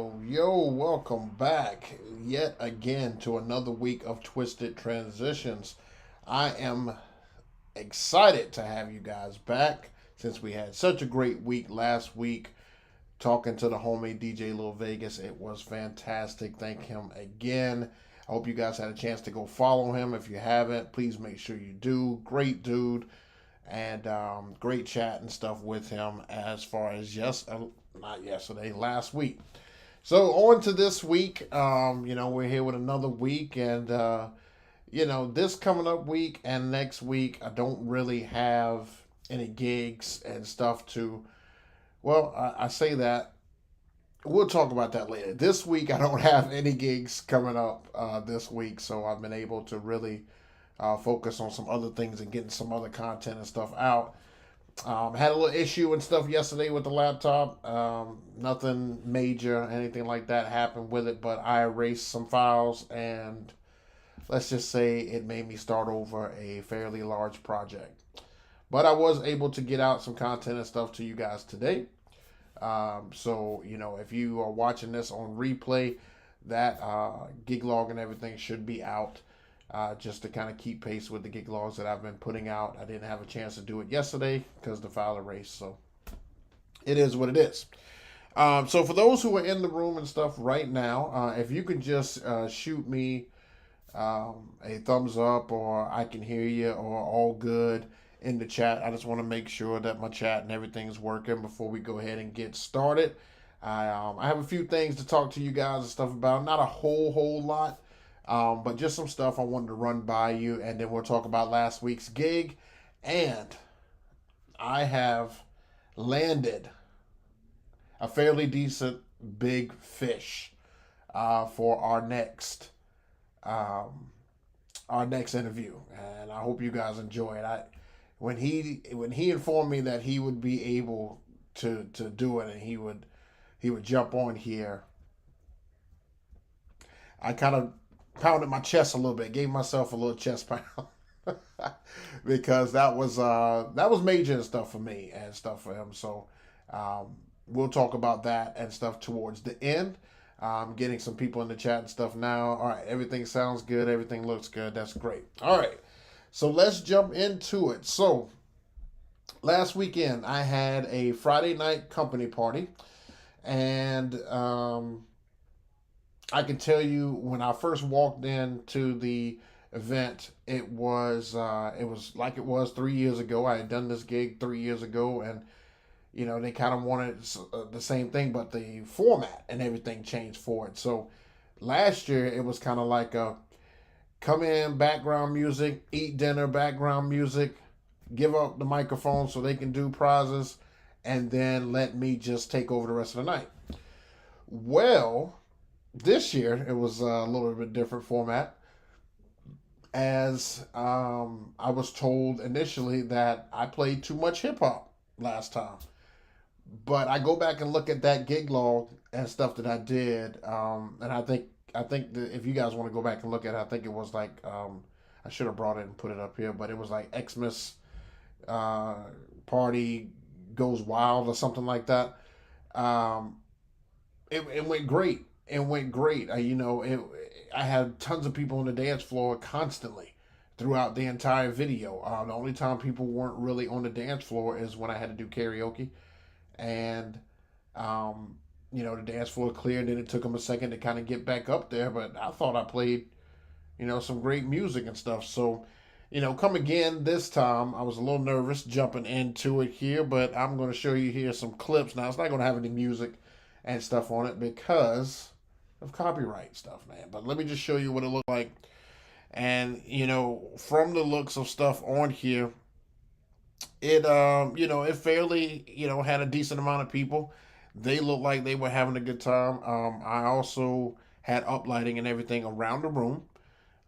Yo, welcome back yet again to another week of Twisted Transitions. I am excited to have you guys back since we had such a great week last week talking to the homie DJ Lil Vegas. It was fantastic. Thank him again. I hope you guys had a chance to go follow him. If you haven't, please make sure you do. Great dude and great chat and stuff with him as far as not yesterday, last week. So on to this week. We're here with another week, and this coming up week and next week, I don't really have any gigs and stuff to. Well, I say that. We'll talk about that later. This week, I don't have any gigs coming up this week, so I've been able to really focus on some other things and getting some other content and stuff out. Had a little issue and stuff yesterday with the laptop. Nothing major, anything like that happened with it, but I erased some files, and let's just say it made me start over a fairly large project. But I was able to get out some content and stuff to you guys today. If you are watching this on replay, that gig log and everything should be out. Just to kind of keep pace with the gig logs that I've been putting out. I didn't have a chance to do it yesterday because the file erased, so it is what it is. So for those who are in the room and stuff right now, if you could just shoot me a thumbs up, or I can hear you, or all good in the chat. I just want to make sure that my chat and everything's working before we go ahead and get started. I have a few things to talk to you guys and stuff about. Not a whole lot. But just some stuff I wanted to run by you, and then we'll talk about last week's gig. And I have landed a fairly decent big fish for our next interview, and I hope you guys enjoy it. When he informed me that he would be able to do it, and he would jump on here, I kind of pounded my chest a little bit, gave myself a little chest pound because that was major and stuff for me and stuff for him. So we'll talk about that and stuff towards the end. Getting some people in the chat and stuff now. All right, everything sounds good. Everything looks good. That's great. All right, so let's jump into it. So last weekend I had a Friday night company party, and I can tell you when I first walked into the event, it was like it was 3 years ago. I had done this gig 3 years ago, and they kind of wanted the same thing, but the format and everything changed for it. So last year it was kind of like a come in, background music, eat dinner, background music, give up the microphone so they can do prizes, and then let me just take over the rest of the night. Well, this year it was a little bit different format, as I was told initially that I played too much hip hop last time. But I go back and look at that gig log and stuff that I did, and I think that if you guys want to go back and look at it, I think it was like I should have brought it and put it up here, but it was like Xmas party goes wild or something like that. It went great. It went great. I had tons of people on the dance floor constantly throughout the entire video. The only time people weren't really on the dance floor is when I had to do karaoke, and the dance floor cleared. Then it took them a second to kind of get back up there, but I thought I played some great music and stuff. So come again this time. I was a little nervous jumping into it here, but I'm going to show you here some clips. Now it's not going to have any music and stuff on it because of copyright stuff, man. But let me just show you what it looked like. And from the looks of stuff on here, it fairly had a decent amount of people. They looked like they were having a good time. I also had uplighting and everything around the room,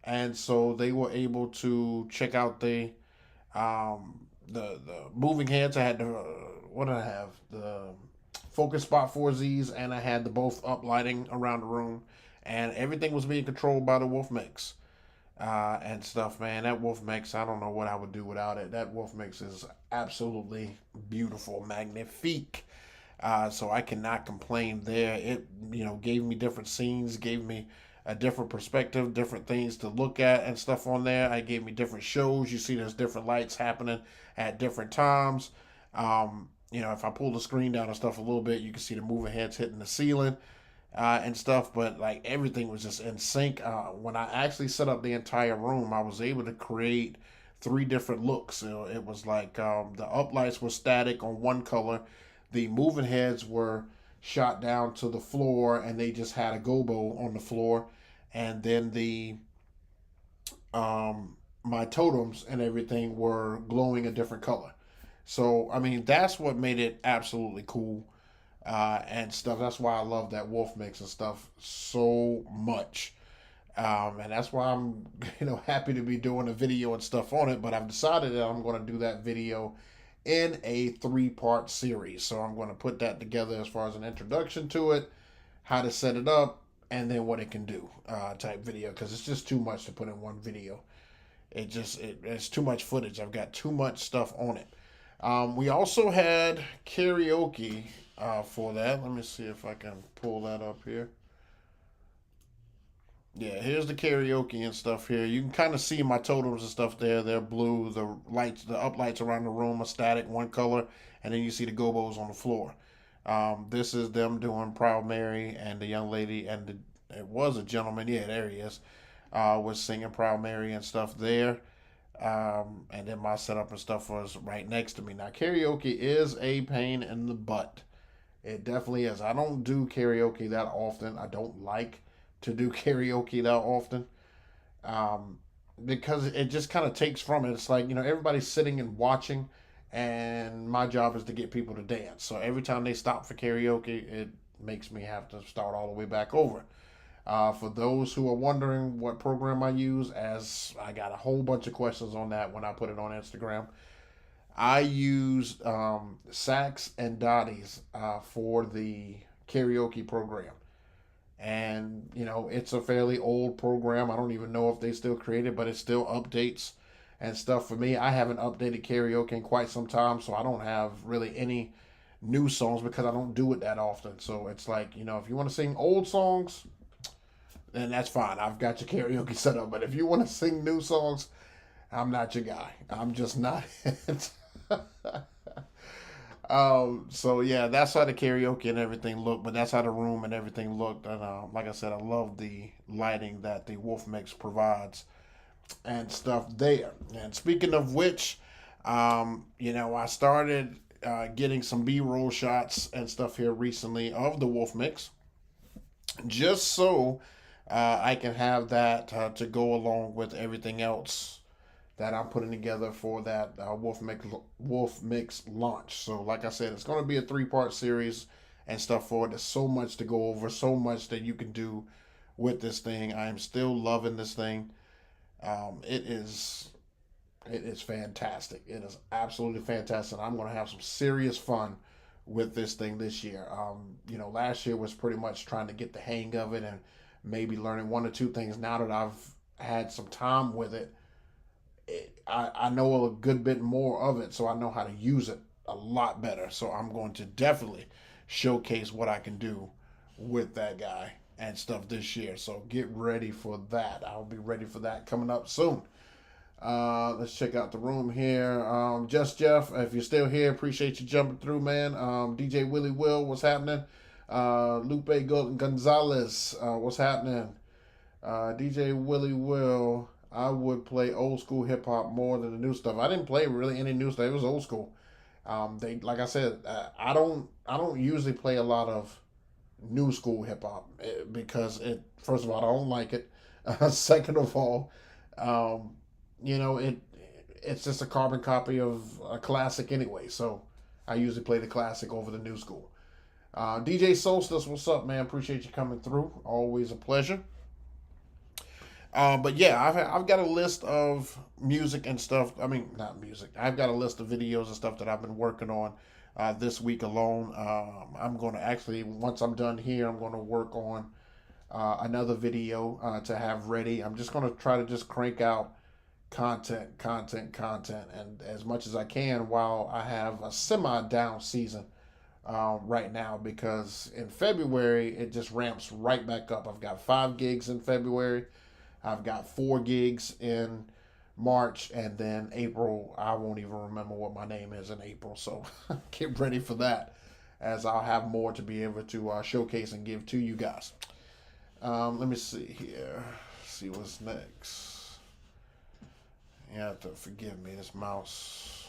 and so they were able to check out the moving heads. I had what did I have? The focus spot 4Zs, and I had the both uplighting around the room, and everything was being controlled by the Wolf Mix and stuff, man. That Wolf Mix, I don't know what I would do without it. That Wolf Mix is absolutely beautiful, magnifique. So I cannot complain there. It, gave me different scenes, gave me a different perspective, different things to look at and stuff on there. It gave me different shows. You see, there's different lights happening at different times. If I pull the screen down and stuff a little bit, you can see the moving heads hitting the ceiling and stuff. But like everything was just in sync. When I actually set up the entire room, I was able to create three different looks. It was like the uplights were static on one color, the moving heads were shot down to the floor, and they just had a gobo on the floor, and then the my totems and everything were glowing a different color. So I mean, that's what made it absolutely cool and stuff. That's why I love that wolf mix and stuff so much. And that's why I'm, happy to be doing a video and stuff on it. But I've decided that I'm going to do that video in a three-part series. So I'm going to put that together as far as an introduction to it, how to set it up, and then what it can do type video. Because it's just too much to put in one video. It's too much footage. I've got too much stuff on it. We also had karaoke for that. Let me see if I can pull that up here. Yeah, here's the karaoke and stuff here. You can kind of see my totems and stuff there. They're blue. The lights, the uplights around the room are static, one color, and then you see the gobos on the floor. This is them doing Proud Mary, and the young lady, and it was a gentleman. Yeah, there he is. Was singing Proud Mary and stuff there. And then my setup and stuff was right next to me. Now, karaoke is a pain in the butt. It definitely is. I don't do karaoke that often. I don't like to do karaoke that often because it just kind of takes from it. It's like, everybody's sitting and watching, and my job is to get people to dance. So every time they stop for karaoke, it makes me have to start all the way back over. For those who are wondering what program I use, as I got a whole bunch of questions on that when I put it on Instagram, I use Sax and Dottie's for the karaoke program. And it's a fairly old program. I don't even know if they still create it, but it still updates and stuff for me. I haven't updated karaoke in quite some time, so I don't have really any new songs because I don't do it that often. So it's like, if you want to sing old songs, then that's fine. I've got your karaoke set up. But if you want to sing new songs, I'm not your guy. I'm just not it. So yeah, that's how the karaoke and everything looked, but that's how the room and everything looked. And like I said, I love the lighting that the Wolf Mix provides and stuff there. And speaking of which, I started getting some B-roll shots and stuff here recently of the Wolf Mix, just so I can have that to go along with everything else that I'm putting together for that Wolf Mix launch. So, like I said, it's going to be a three-part series and stuff for it. There's so much to go over, so much that you can do with this thing. I am still loving this thing. It is fantastic. It is absolutely fantastic. I'm going to have some serious fun with this thing this year. Last year was pretty much trying to get the hang of it and maybe learning one or two things. Now that I've had some time with it, I know a good bit more of it, so I know how to use it a lot better. So I'm going to definitely showcase what I can do with that guy and stuff this year. So get ready for that. I'll be ready for that coming up soon. Let's check out the room here. Just Jeff, if you're still here, appreciate you jumping through, man. DJ Willie Will, what's happening? Lupe Gonzalez, what's happening? DJ Willie Will, I would play old school hip hop more than the new stuff. I didn't play really any new stuff. It was old school. Like I said, I don't usually play a lot of new school hip hop because first of all, I don't like it. Second of all, it's just a carbon copy of a classic anyway. So I usually play the classic over the new school. DJ Solstice, what's up, man? Appreciate you coming through. Always a pleasure. But yeah, I've got a list of music and stuff. I mean, not music. I've got a list of videos and stuff that I've been working on this week alone. I'm going to actually, once I'm done here, I'm going to work on another video to have ready. I'm just going to try to just crank out content, and as much as I can while I have a semi-down season right now, because in February it just ramps right back up. I've got 5 gigs in February. I've got 4 gigs in March, and then April, I won't even remember what my name is in April. So get ready for that, as I'll have more to be able to showcase and give to you guys. Let me see here. See what's next. You have to forgive me. This mouse,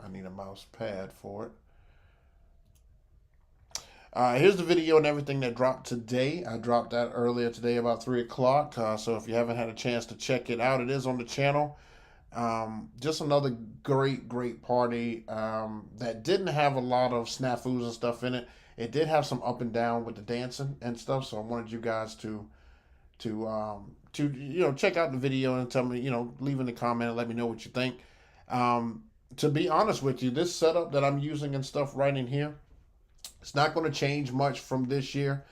I need a mouse pad for it. Here's the video and everything that dropped today. I dropped that earlier today about 3 o'clock. So if you haven't had a chance to check it out, it is on the channel. Just another great party that didn't have a lot of snafus and stuff in it. It did have some up and down with the dancing and stuff. So I wanted you guys to check out the video and tell me, leave in the comment and let me know what you think. To be honest with you, this setup that I'm using and stuff right in here, it's not going to change much from this year.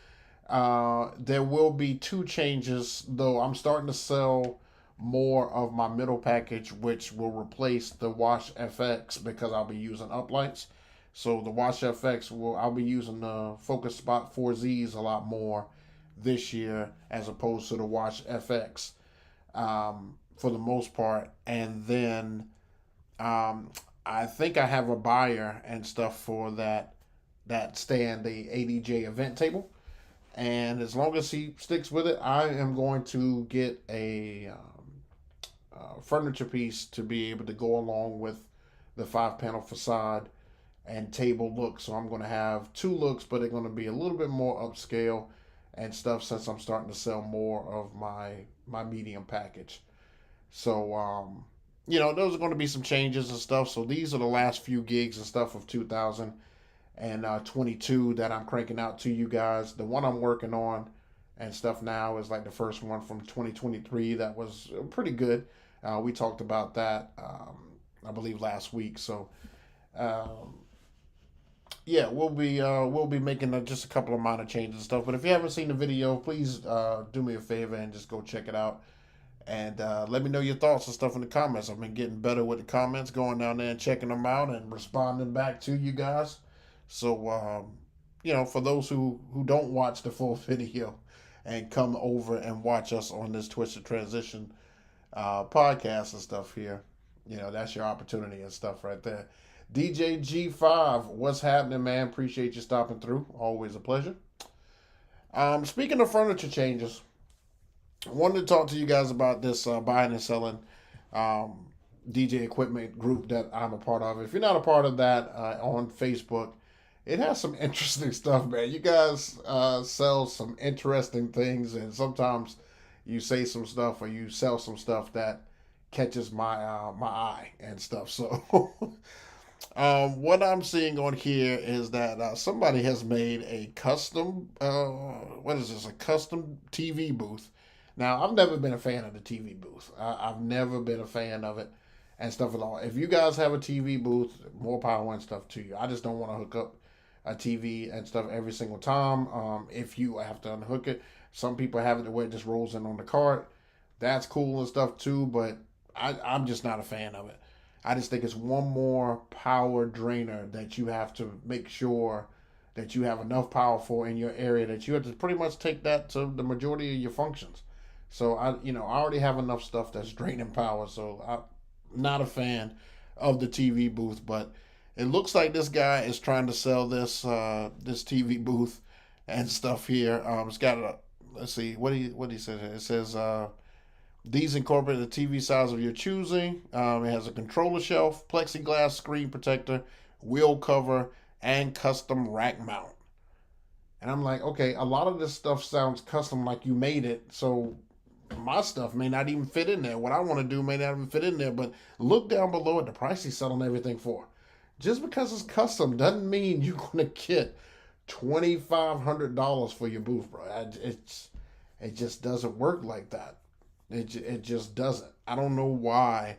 There will be 2 changes, though. I'm starting to sell more of my middle package, which will replace the Wash FX, because I'll be using uplights. So the Wash FX, I'll be using the Focus Spot 4Zs a lot more this year, as opposed to the Wash FX for the most part. And then I think I have a buyer and stuff for that stand, the 80J event table. And as long as he sticks with it, I am going to get a furniture piece to be able to go along with the 5-panel facade and table look. So I'm going to have 2 looks, but they're going to be a little bit more upscale and stuff, since I'm starting to sell more of my medium package. So those are going to be some changes and stuff. So these are the last few gigs and stuff of 2022 that I'm cranking out to you guys. The one I'm working on and stuff now is like the first one from 2023 that was pretty good. We talked about that, I believe, last week. So we'll be making just a couple of minor changes and stuff. But if you haven't seen the video, please do me a favor and just go check it out. And let me know your thoughts and stuff in the comments. I've been getting better with the comments, going down there and checking them out and responding back to you guys. So, for those who don't watch the full video and come over and watch us on this Twisted Transition podcast and stuff here, that's your opportunity and stuff right there. DJ G5, what's happening, man? Appreciate you stopping through. Always a pleasure. Speaking of furniture changes, I wanted to talk to you guys about this buying and selling DJ equipment group that I'm a part of. If you're not a part of that on Facebook, it has some interesting stuff, man. You guys sell some interesting things, and sometimes you say some stuff or you sell some stuff that catches my eye and stuff. So what I'm seeing on here is that somebody has made a custom, a custom TV booth. Now, I've never been a fan of the TV booth. I've never been a fan of it and stuff at all. If you guys have a TV booth, more power and stuff to you. I just don't want to hook up a TV and stuff every single time. If you have to unhook it, some people have it the way it just rolls in on the cart. That's cool and stuff too, but I'm just not a fan of it. I just think it's one more power drainer that you have to make sure that you have enough power for in your area, that you have to pretty much take that to the majority of your functions. So I already have enough stuff that's draining power, so I'm not a fan of the TV booth. But it looks like this guy is trying to sell this TV booth and stuff here. It's got let's see what he says here. It says these incorporate the TV size of your choosing. It has a controller shelf, plexiglass screen protector, wheel cover, and custom rack mount. And I'm like, okay, a lot of this stuff sounds custom, like you made it. So my stuff may not even fit in there. What I want to do may not even fit in there. But look down below at the price he's selling everything for. Just because it's custom doesn't mean you're going to get $2,500 for your booth, bro. It just doesn't work like that. It just doesn't. I don't know why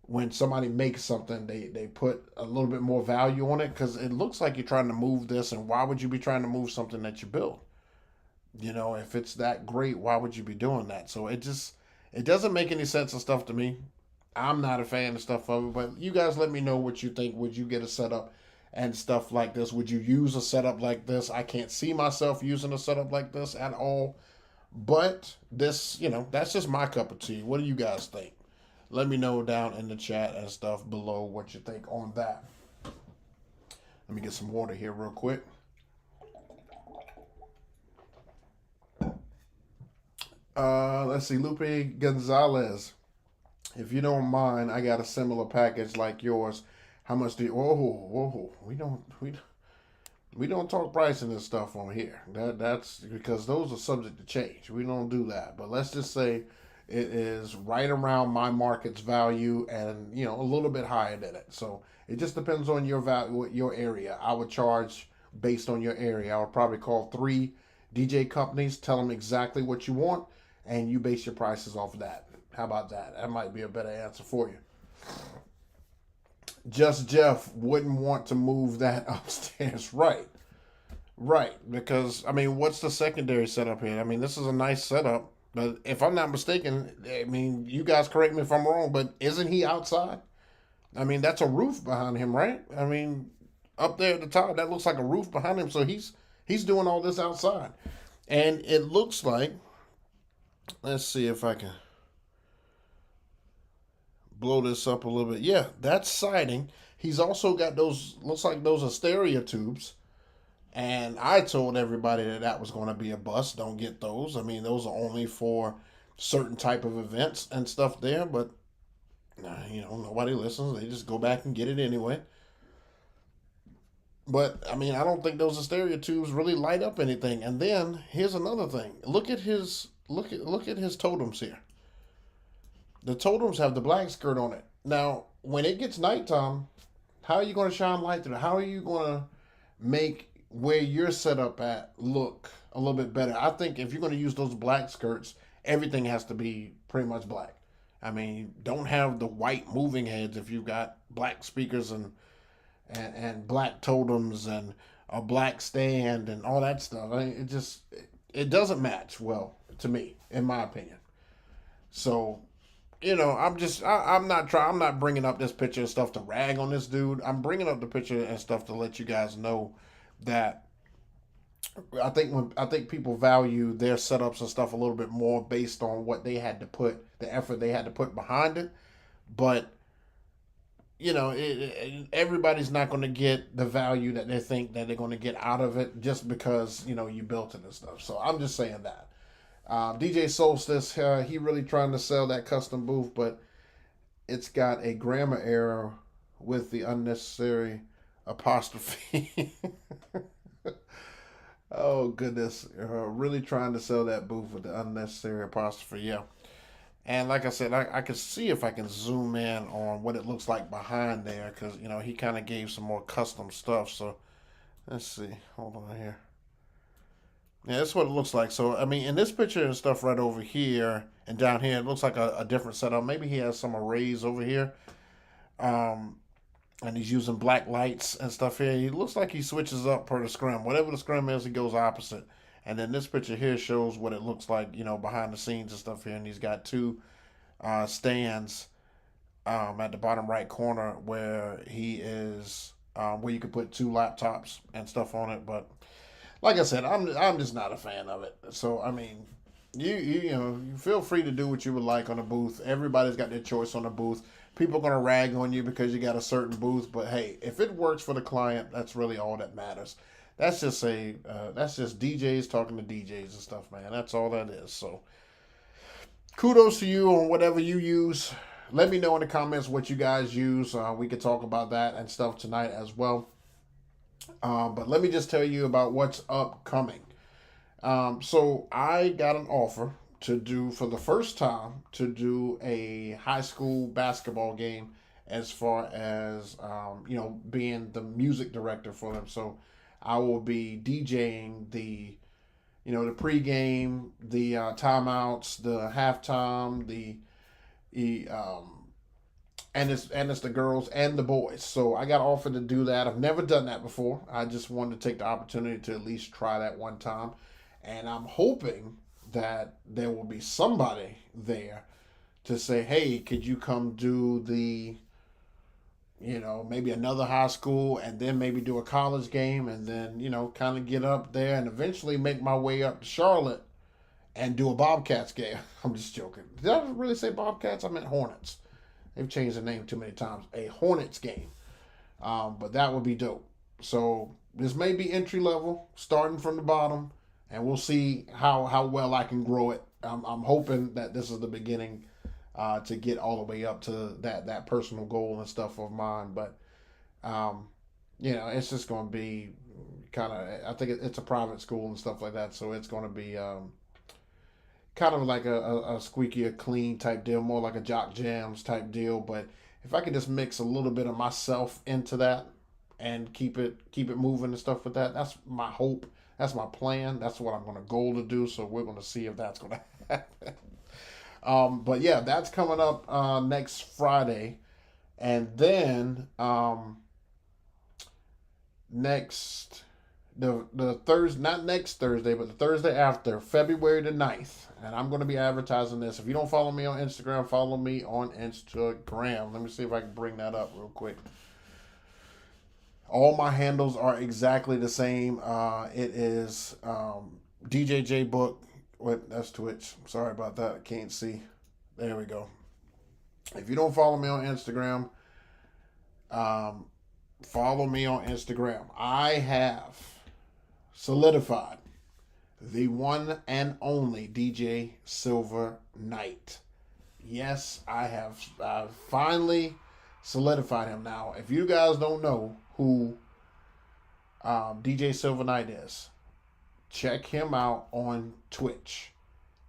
when somebody makes something, they put a little bit more value on it, because it looks like you're trying to move this, and why would you be trying to move something that you build? If it's that great, why would you be doing that? So it doesn't make any sense and stuff to me. I'm not a fan of stuff of it, but you guys let me know what you think. Would you get a setup and stuff like this. Would you use a setup like this? I can't see myself using a setup like this at all. But this, that's just my cup of tea. What do you guys think? Let me know down in the chat and stuff below what you think on that. Let me get some water here real quick. Let's see, Lupe Gonzalez. If you don't mind, I got a similar package like yours. How much do you? Whoa! We don't talk pricing and stuff on here. That's because those are subject to change. We don't do that. But let's just say it is right around my market's value, and a little bit higher than it. So it just depends on your value, your area. I would charge based on your area. I would probably call 3 DJ companies, tell them exactly what you want, and you base your prices off of that. How about that? That might be a better answer for you. Just Jeff wouldn't want to move that upstairs. Right. Because, what's the secondary setup here? This is a nice setup. But if I'm not mistaken, you guys correct me if I'm wrong, but isn't he outside? That's a roof behind him, right? Up there at the top, that looks like a roof behind him. So he's doing all this outside. And it looks like, let's see if I can blow this up a little bit. Yeah, that's siding. He's also got those, looks like those are stereo tubes. And I told everybody that was going to be a bust. Don't get those. Those are only for certain type of events and stuff there. But, nobody listens. They just go back and get it anyway. But, I don't think those stereo tubes really light up anything. And then, here's another thing. Look at his totems here. The totems have the black skirt on it. Now, when it gets nighttime, how are you going to shine light through it? How are you going to make where you're set up at look a little bit better? I think if you're going to use those black skirts, everything has to be pretty much black. Don't have the white moving heads if you've got black speakers and black totems and a black stand and all that stuff. It doesn't match well to me, in my opinion. So, I'm not bringing up this picture and stuff to rag on this dude. I'm bringing up the picture and stuff to let you guys know that I think people value their setups and stuff a little bit more based on what they had to put, the effort they had to put behind it. But everybody's not going to get the value that they think that they're going to get out of it just because you built it and stuff. So I'm just saying that. DJ Solstice, he really trying to sell that custom booth, but it's got a grammar error with the unnecessary apostrophe. Oh goodness, really trying to sell that booth with the unnecessary apostrophe. Yeah. And like I said, I can see if I can zoom in on what it looks like behind there, because he kind of gave some more custom stuff. So let's see, hold on here. Yeah, that's what it looks like. So in this picture and stuff right over here and down here, it looks like a different setup. Maybe he has some arrays over here. And he's using black lights and stuff here. He looks like he switches up per the scrim. Whatever the scrim is, he goes opposite. And then this picture here shows what it looks like, behind the scenes and stuff here. And he's got 2 stands at the bottom right corner where he is, where you could put 2 laptops and stuff on it. But like I said, I'm just not a fan of it. So you feel free to do what you would like on a booth. Everybody's got their choice on a booth. People are going to rag on you because you got a certain booth, but hey, if it works for the client, that's really all that matters. That's just DJs talking to DJs and stuff, man. That's all that is. So kudos to you on whatever you use. Let me know in the comments what you guys use. We could talk about that and stuff tonight as well. But let me just tell you about what's upcoming. So I got an offer to do, for the first time, to do a high school basketball game as far as, being the music director for them. So I will be DJing the pregame, the timeouts, the halftime, and it's the girls and the boys. So I got offered to do that. I've never done that before. I just wanted to take the opportunity to at least try that one time. And I'm hoping that there will be somebody there to say, hey, could you come do the maybe another high school, and then maybe do a college game, and then, kind of get up there and eventually make my way up to Charlotte and do a Bobcats game. I'm just joking. Did I really say Bobcats? I meant Hornets. They've changed the name too many times. A Hornets game. But that would be dope. So this may be entry level, starting from the bottom, and we'll see how well I can grow it. I'm hoping that this is the beginning to get all the way up to that personal goal and stuff of mine. But it's just going to be kind of. I think it's a private school and stuff like that, so it's going to be kind of like a squeaky, clean type deal, more like a Jock Jams type deal. But if I could just mix a little bit of myself into that and keep it moving and stuff with that, that's my hope. That's my plan. That's what I'm going to goal to do. So we're going to see if that's going to happen. But yeah, that's coming up next Friday, and then the Thursday, not next Thursday, but the Thursday after, February the 9th. And I'm going to be advertising this. If you don't follow me on Instagram, follow me on Instagram. Let me see if I can bring that up real quick. All my handles are exactly the same. It is DJ JayBook. Wait, that's Twitch. Sorry about that. I can't see. There we go. If you don't follow me on Instagram, follow me on Instagram. I have solidified the one and only DJ Silver Knight. Yes, I have finally solidified him. Now, if you guys don't know who DJ Silver Knight is, check him out on Twitch.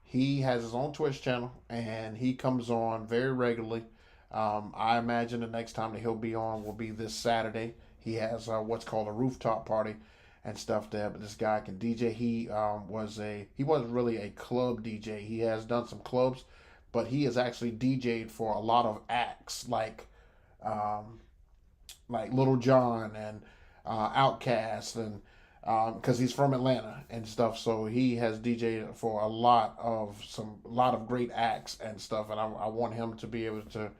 He has his own Twitch channel, and he comes on very regularly. I imagine the next time that he'll be on will be this Saturday. He has what's called a rooftop party and stuff there. But this guy can DJ. He wasn't really a club DJ. He has done some clubs, but he has actually DJ'd for a lot of acts like Little John and Outkast, and because he's from Atlanta and stuff, so he has DJ'd for a lot of great acts and stuff, and I want him to be able to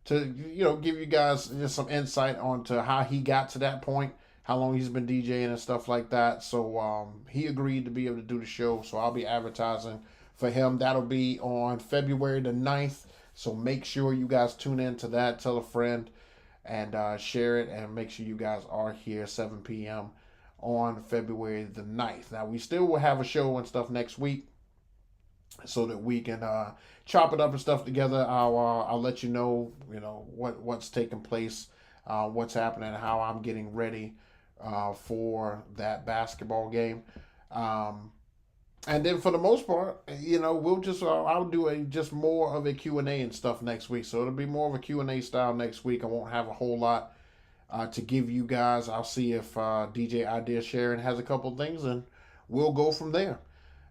give you guys just some insight onto how he got to that point, how long he's been DJing and stuff like that. So he agreed to be able to do the show, so I'll be advertising for him. That'll be on February the 9th, so make sure you guys tune in to that. Tell a friend and share it, and make sure you guys are here 7 p.m. on February the 9th. Now, we still will have a show and stuff next week so that we can chop it up and stuff together. I'll let you know, what's taking place, what's happening, how I'm getting ready for that basketball game. And then for the most part, we'll just I'll do just more of a Q&A and stuff next week. So it'll be more of a Q&A style next week. I won't have a whole lot to give you guys. I'll see if DJ Idea Sharon has a couple things, and we'll go from there.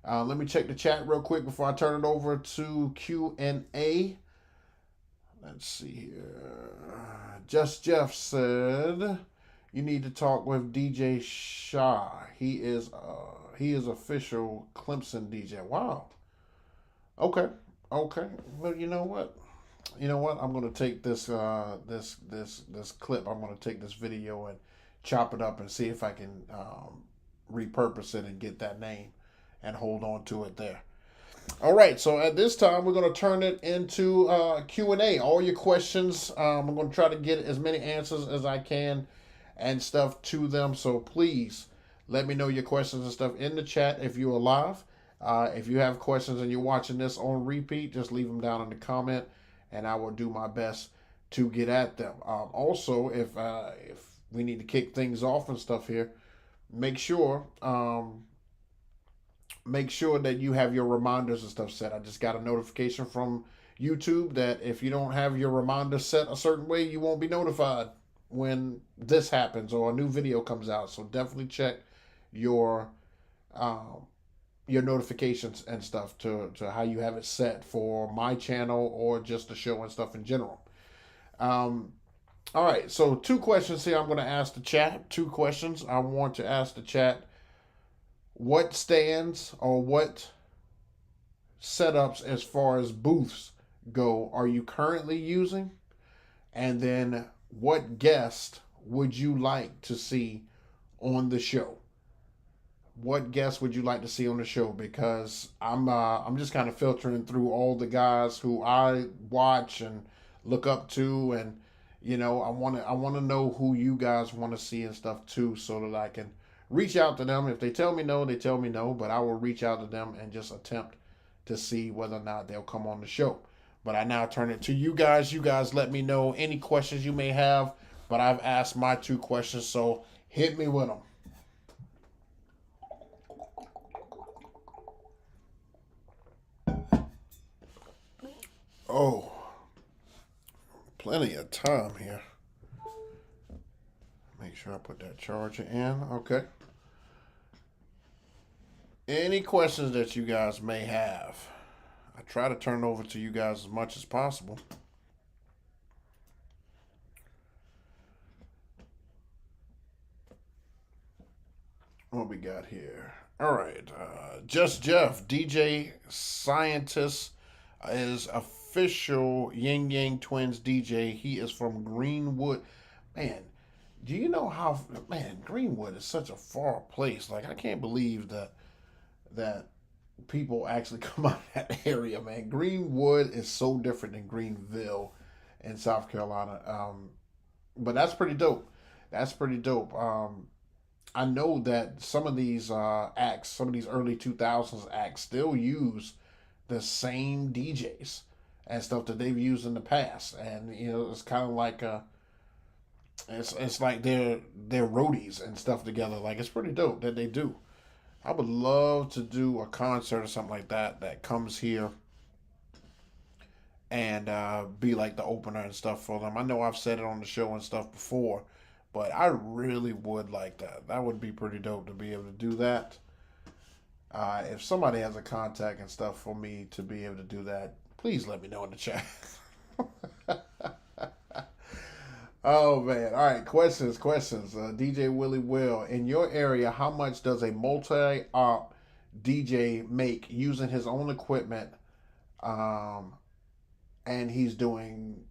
Let me check the chat real quick before I turn it over to Q&A. Let's see here. Just Jeff said you need to talk with DJ Shaw. He is official Clemson DJ. Wow. Okay. Well, you know what? I'm gonna take this clip. I'm gonna take this video and chop it up and see if I can repurpose it and get that name and hold on to it there. All right, so at this time, we're going to turn it into Q&A. All your questions, I'm going to try to get as many answers as I can and stuff to them. So please let me know your questions and stuff in the chat if you're live. If you have questions and you're watching this on repeat, just leave them down in the comment, and I will do my best to get at them. Also, if we need to kick things off and stuff here, make sure that you have your reminders and stuff set. I just got a notification from YouTube that if you don't have your reminder set a certain way, you won't be notified when this happens or a new video comes out. So definitely check your notifications and stuff to how you have it set for my channel or just the show and stuff in general. All right, so 2 questions here I'm going to ask the chat. 2 questions I want to ask the chat. What stands or what setups as far as booths go are you currently using? And then what guest would you like to see on the show? What guests would you like to see on the show? Because I'm just kind of filtering through all the guys who I watch and look up to, and I want to know who you guys want to see and stuff too, so that I can reach out to them. If they tell me no, they tell me no, but I will reach out to them and just attempt to see whether or not they'll come on the show. But I now turn it to you guys. You guys let me know any questions you may have. But I've asked my 2 questions, so hit me with them. Oh, plenty of time here. Make sure I put that charger in. Okay. Any questions that you guys may have? I try to turn it over to you guys as much as possible. What we got here? All right. Just Jeff, DJ Scientist, is official Yin Yang Twins DJ. He is from Greenwood. Man, do you know how, man, Greenwood is such a far place. Like, I can't believe that people actually come out of that area, man. Greenwood is so different than Greenville in South Carolina. But that's pretty dope. That's pretty dope. I know that some of these acts, some of these early 2000s acts, still use the same DJs and stuff that they've used in the past, and it's kind of like it's like they're roadies and stuff together. Like, it's pretty dope that they do. I would love to do a concert or something like that comes here and be like the opener and stuff for them. I know I've said it on the show and stuff before, but I really would like that. That would be pretty dope to be able to do that. If somebody has a contact and stuff for me to be able to do that, please let me know in the chat. Oh man! All right, questions. DJ Willie Will, in your area, how much does a multi-op DJ make using his own equipment? Um, and he's doing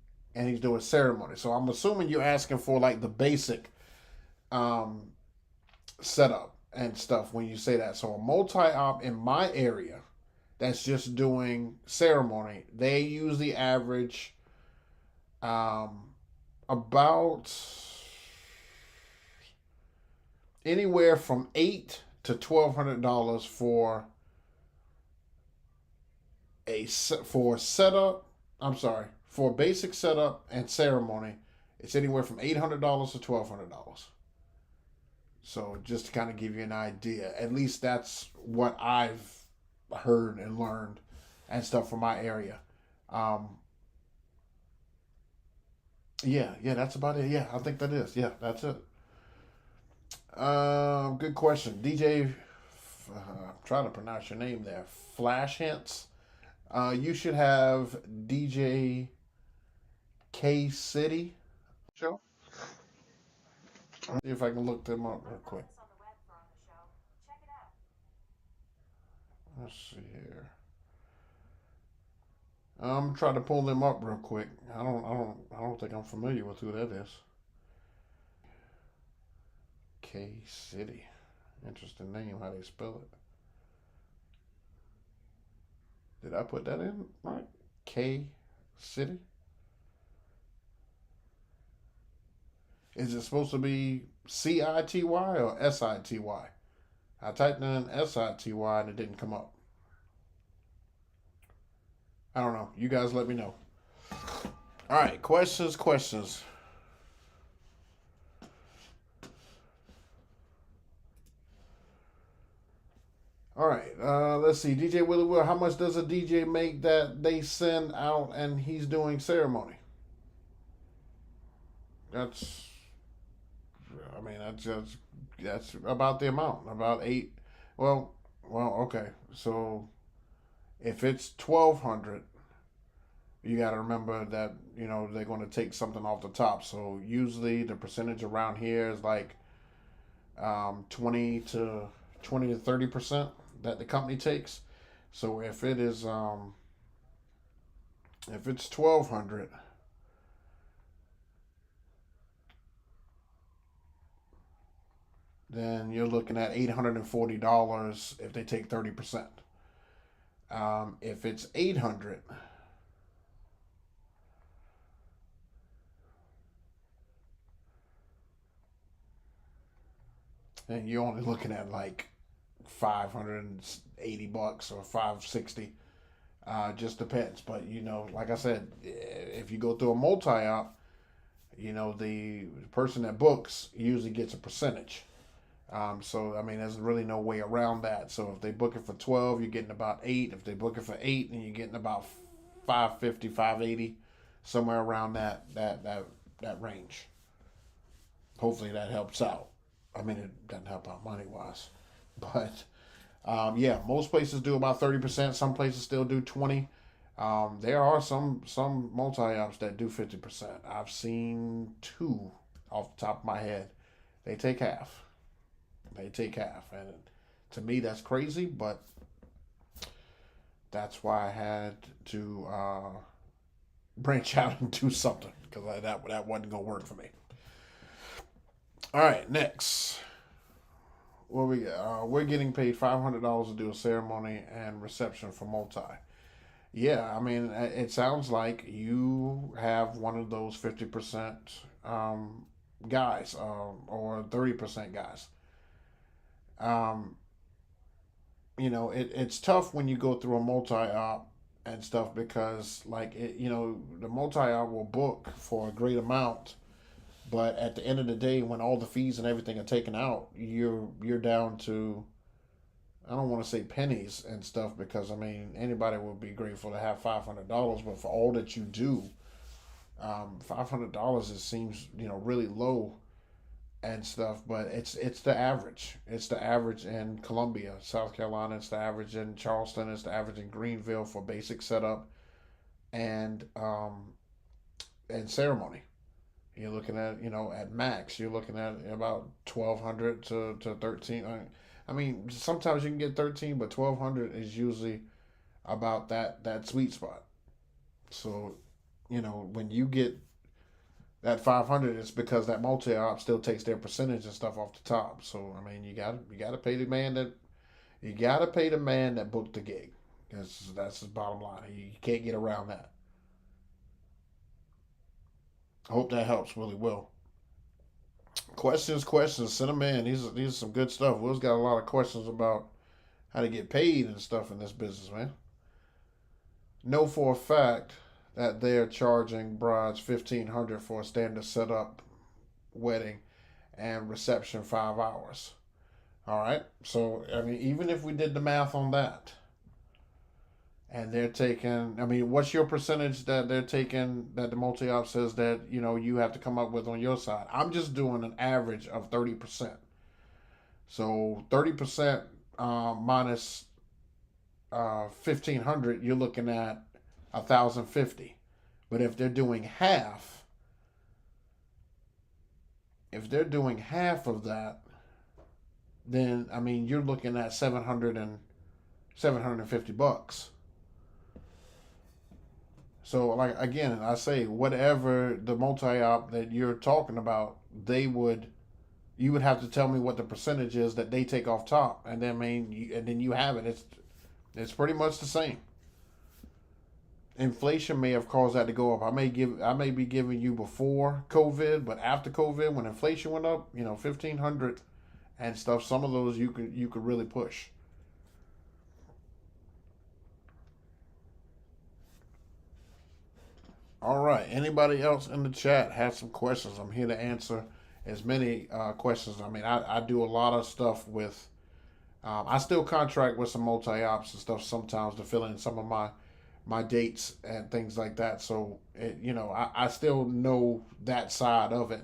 ceremony. So I'm assuming you're asking for like the basic um, setup and stuff when you say that. So a multi-op in my area that's just doing ceremony, they usually average about anywhere from $800 to $1,200 for setup. I'm sorry, for basic setup and ceremony. It's anywhere from $800 to $1,200. So just to kind of give you an idea, at least that's what I've heard and learned and stuff from my area. Um, yeah, that's about it. Yeah, I think that is. Yeah, that's it. Good question, DJ. I'm trying to pronounce your name there. Flash hints. You should have DJ K City show. See if I can look them up real quick. Let's see here. I'm trying to pull them up real quick. I don't think I'm familiar with who that is. K City. Interesting name. How they spell it? Did I put that in right? K City. Is it supposed to be City or Sity? I typed in Sity and it didn't come up. I don't know. You guys let me know. All right, questions. All right, let's see. DJ Willie Will, how much does a DJ make that they send out and he's doing ceremony? That's, I mean, that's about the amount. About eight. Well, okay. So if it's 1,200, you got to remember that they're going to take something off the top. So usually the percentage around here is like 20 to 30% that the company takes. So if it's 1,200, then you're looking at $840 if they take 30%. If it's 800, then you're only looking at like $580 or 560. Just depends. But like I said, if you go through a multi-op, the person that books usually gets a percentage. So I mean, there's really no way around that. So if they book it for 12, you're getting about 8. If they book it for 8, then you're getting about 550, 580, somewhere around that range. Hopefully that helps out. I mean, it doesn't help out money wise, but yeah, most places do about 30%. Some places still do 20. There are some multi-ops that do 50%. I've seen 2 off the top of my head. They take half. And to me that's crazy, but that's why I had to branch out and do something, because that wasn't gonna work for me. All right, next. What we got? We're getting paid $500 to do a ceremony and reception for multi. Yeah, I mean, it sounds like you have one of those 50% guys, or 30% guys. Um, it's tough when you go through a multi-op and stuff, because like the multi-op will book for a great amount, but at the end of the day, when all the fees and everything are taken out, you're down to, I don't want to say pennies and stuff, because I mean anybody would be grateful to have $500, but for all that you do, $500 seems really low and stuff. But it's the average. It's the average in Columbia, South Carolina. It's the average in Charleston. It's the average in Greenville for basic setup and ceremony. You're looking at at max. You're looking at about 1,200 to 13. I mean, sometimes you can get 13, but 1,200 is usually about that sweet spot. So, when you get that 500, it's because that multi op still takes their percentage and stuff off the top. So, I mean, you got to pay the man that booked the gig. That's his bottom line. You can't get around that. I hope that helps. Really will. Questions. Send them in. These are some good stuff. Will's got a lot of questions about how to get paid and stuff in this business, man. Know for a fact that they're charging brides $1,500 for a standard setup, wedding, and reception 5 hours. All right. So I mean, even if we did the math on that, and they're taking, I mean, what's your percentage that they're taking, that the multi-op says that you have to come up with on your side? I'm just doing an average of 30%. So 30% minus 1,500, you're looking at 1,050. But if they're doing half of that, then I mean you're looking at 750 bucks. So like again, I say whatever the multi-op that you're talking about, you would have to tell me what the percentage is that they take off top, and then and then you have it. It's pretty much the same. Inflation may have caused that to go up. I may be giving you before COVID, but after COVID, when inflation went up, 1,500 and stuff. Some of those you could really push. All right. Anybody else in the chat have some questions? I'm here to answer as many questions. I mean, I do a lot of stuff with. I still contract with some multi ops and stuff sometimes to fill in some of my dates and things like that. So I still know that side of it,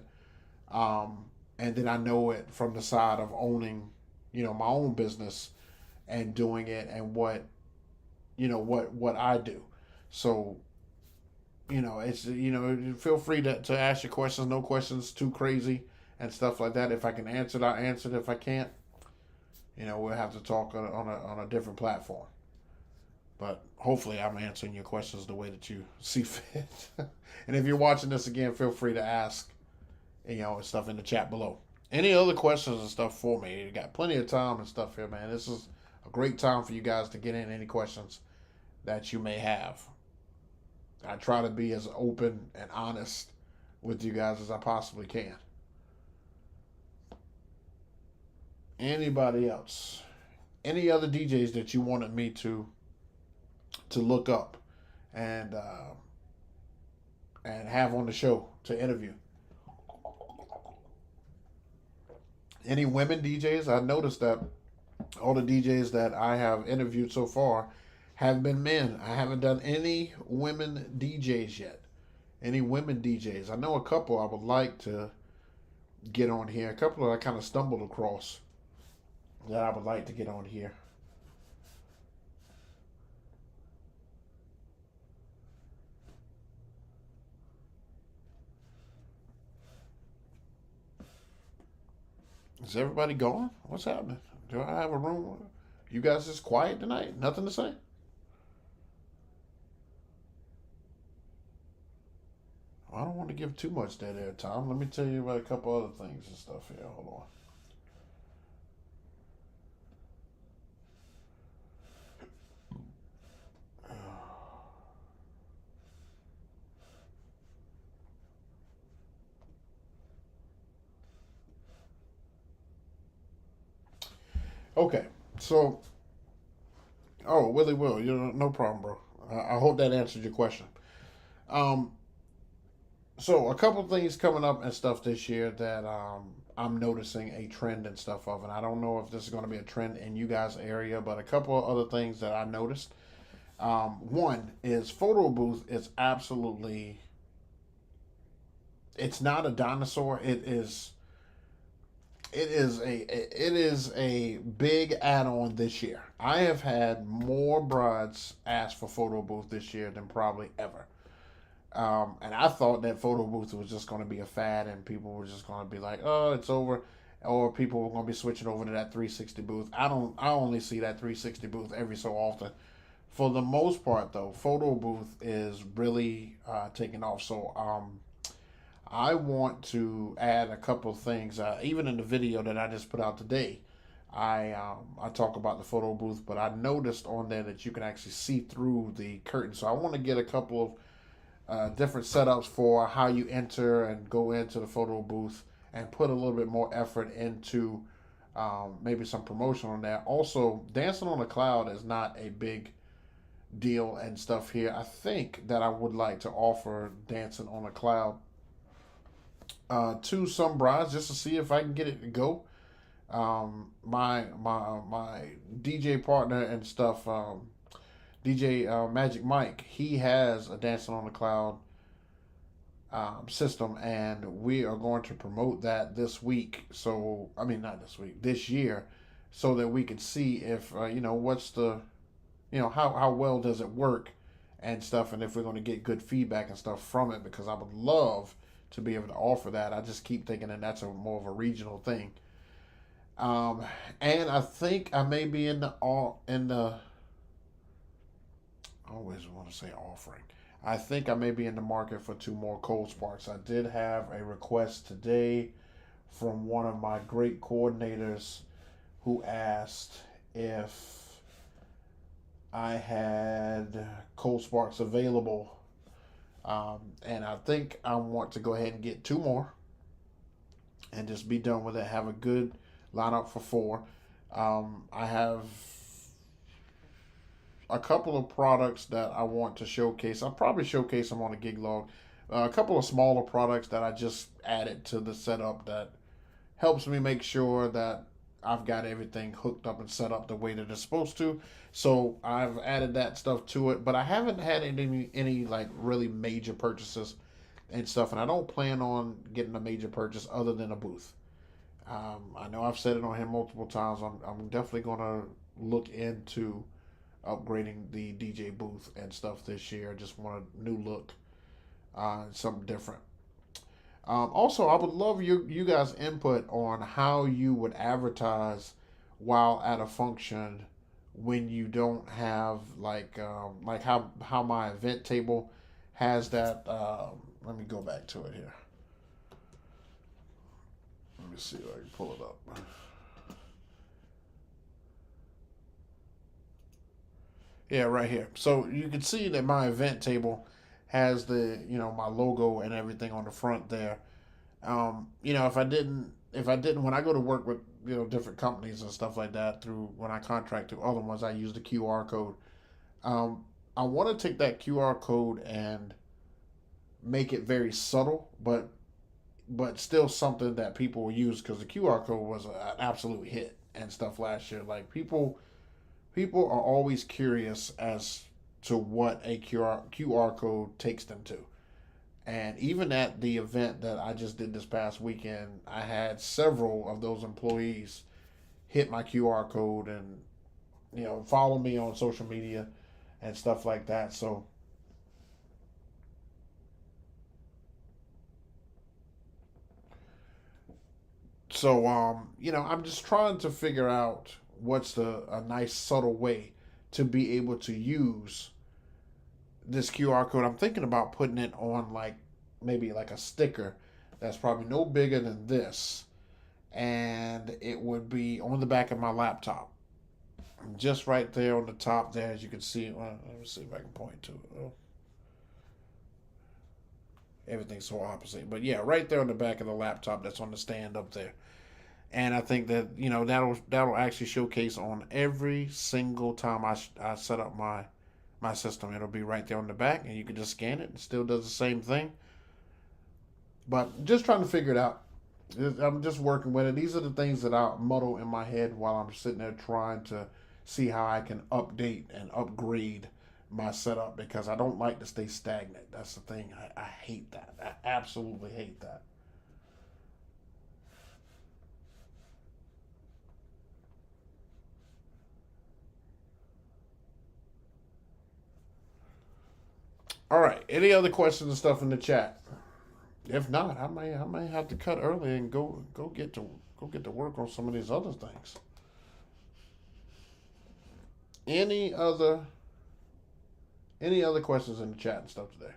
and then I know it from the side of owning, my own business and doing it, and what I do. So it's feel free to ask your questions. No questions too crazy and stuff like that. If I can answer it, I'll answer it. If I can't, we'll have to talk on a different platform. But hopefully I'm answering your questions the way that you see fit. And if you're watching this again, feel free to ask, stuff in the chat below. Any other questions and stuff for me? You got plenty of time and stuff here, man. This is a great time for you guys to get in any questions that you may have. I try to be as open and honest with you guys as I possibly can. Anybody else? Any other DJs that you wanted me to look up and and have on the show to interview? Any women DJs? I noticed that all the DJs that I have interviewed so far have been men. I haven't done any women DJs yet. Any women DJs? I know a couple I would like to get on here. A couple that I kind of stumbled across that I would like to get on here. Is everybody gone? What's happening? Do I have a room? You guys just quiet tonight? Nothing to say? I don't want to give too much dead air time. Let me tell you about a couple other things and stuff here. Hold on. Okay, so Willie Will, you know, no problem, bro. I hope that answered your question. Um, so a couple things coming up and stuff this year that I'm noticing a trend and stuff of, and I don't know if this is going to be a trend in you guys' area, but a couple of other things that I noticed. One is photo booth is absolutely. It's not a dinosaur. It is a big add-on this year. I have had more brides ask for photo booth this year than probably ever. And I thought that photo booth was just going to be a fad, and people were just going to be like, "Oh, it's over," or people were going to be switching over to that 360 booth. I don't. I only see that 360 booth every so often. For the most part, though, photo booth is really taking off. So I want to add a couple of things. Even in the video that I just put out today, I talk about the photo booth, but I noticed on there that you can actually see through the curtain. So I want to get a couple of different setups for how you enter and go into the photo booth, and put a little bit more effort into maybe some promotion on that. Also, dancing on the cloud is not a big deal and stuff here. I think that I would like to offer dancing on a cloud to some brides just to see if I can get it to go. My DJ partner and stuff, DJ Magic Mike, he has a Dancing on the Cloud system, and we are going to promote that this week. So I mean, not this week, this year, so that we can see if what's the how well does it work and stuff, and if we're going to get good feedback and stuff from it, because I would love to be able to offer that. I just keep thinking that that's a more of a regional thing. Um, and I think I may be in the all in the I always want to say offering. I think I may be in the market for two more cold sparks. I did have a request today from one of my great coordinators who asked if I had cold sparks available. And I think I want to go ahead and get two more and just be done with it. Have a good lineup for four. I have a couple of products that I want to showcase. I'll probably showcase them on a gig log. A couple of smaller products that I just added to the setup that helps me make sure that I've got everything hooked up and set up the way that it's supposed to. So I've added that stuff to it, but I haven't had any like really major purchases and stuff, and I don't plan on getting a major purchase other than a booth. I know I've said it on here multiple times. I'm definitely gonna look into upgrading the DJ booth and stuff this year. Just want a new look, something different. Also, I would love you guys' input on how you would advertise while at a function when you don't have like how my event table has that. Let me go back to it here. Let me see if I can pull it up. Yeah, right here. So you can see that my event table has the, my logo and everything on the front there. If I didn't, when I go to work with, different companies and stuff like that through when I contract to other ones, I use the QR code. Um, I want to take that QR code and make it very subtle, but still something that people will use because the QR code was an absolute hit and stuff last year. Like people are always curious as to what a QR code takes them to. And even at the event that I just did this past weekend, I had several of those employees hit my QR code and, follow me on social media and stuff like that. So, I'm just trying to figure out what's a nice subtle way to be able to use this QR code. I'm thinking about putting it on like maybe like a sticker that's probably no bigger than this, and it would be on the back of my laptop, just right there on the top there, as you can see. Well, let me see if I can point to it. Oh, everything's so opposite, but yeah, right there on the back of the laptop that's on the stand up there. And I think that that'll actually showcase on every single time I set up my system. It'll be right there on the back, and you can just scan it. It still does the same thing. But just trying to figure it out. I'm just working with it. These are the things that I muddle in my head while I'm sitting there trying to see how I can update and upgrade my setup, because I don't like to stay stagnant. That's the thing. I hate that. I absolutely hate that. All right. Any other questions and stuff in the chat? If not, I may have to cut early and go get to work on some of these other things. Any other questions in the chat and stuff today?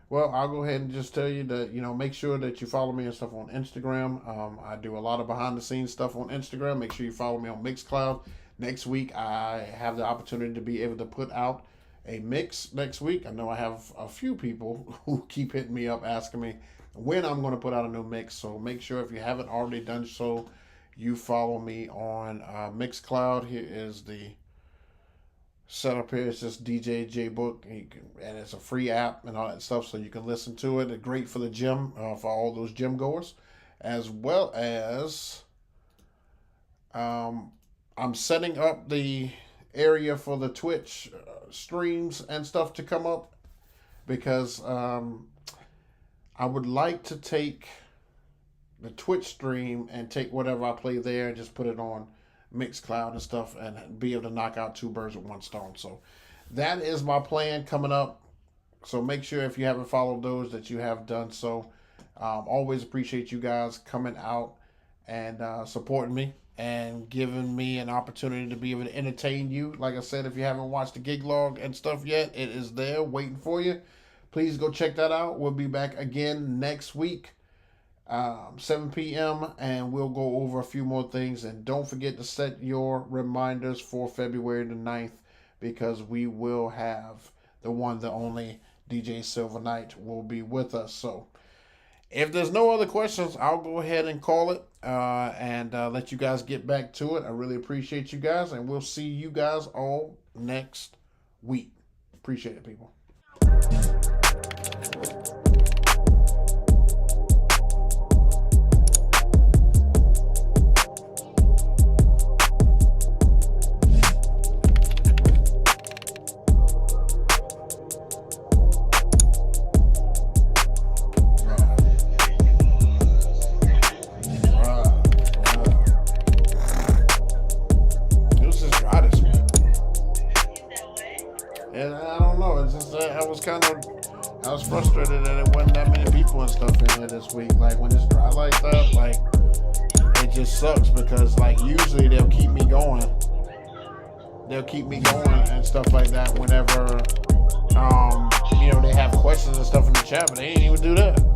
Well, I'll go ahead and just tell you that, make sure that you follow me and stuff on Instagram. I do a lot of behind the scenes stuff on Instagram. Make sure you follow me on Mixcloud. Next week, I have the opportunity to be able to put out a mix next week. I know I have a few people who keep hitting me up asking me when I'm going to put out a new mix. So make sure, if you haven't already done so, you follow me on Mixcloud. Here is the setup here. It's just DJ JayBook, and it's a free app and all that stuff, so you can listen to it. It's great for the gym, for all those gym goers, as well as I'm setting up the area for the Twitch streams and stuff to come up, because I would like to take the Twitch stream and take whatever I play there and just put it on Mixcloud and stuff, and be able to knock out two birds with one stone. So that is my plan coming up. So make sure, if you haven't followed those, that you have done so. Always appreciate you guys coming out and supporting me and giving me an opportunity to be able to entertain you. Like I said, if you haven't watched the gig log and stuff yet, it is there waiting for you. Please go check that out. We'll be back again next week, 7 p.m., and we'll go over a few more things. And don't forget to set your reminders for February the 9th, because we will have the one, the only DJ Silver Knight will be with us. So if there's no other questions, I'll go ahead and call it and let you guys get back to it. I really appreciate you guys, and we'll see you guys all next week. Appreciate it, people. I was frustrated that it wasn't that many people and stuff in here this week. Like, when it's dry like that, like, it just sucks, because like usually they'll keep me going. They'll keep me going and stuff like that whenever you know, they have questions and stuff in the chat, but they didn't even do that.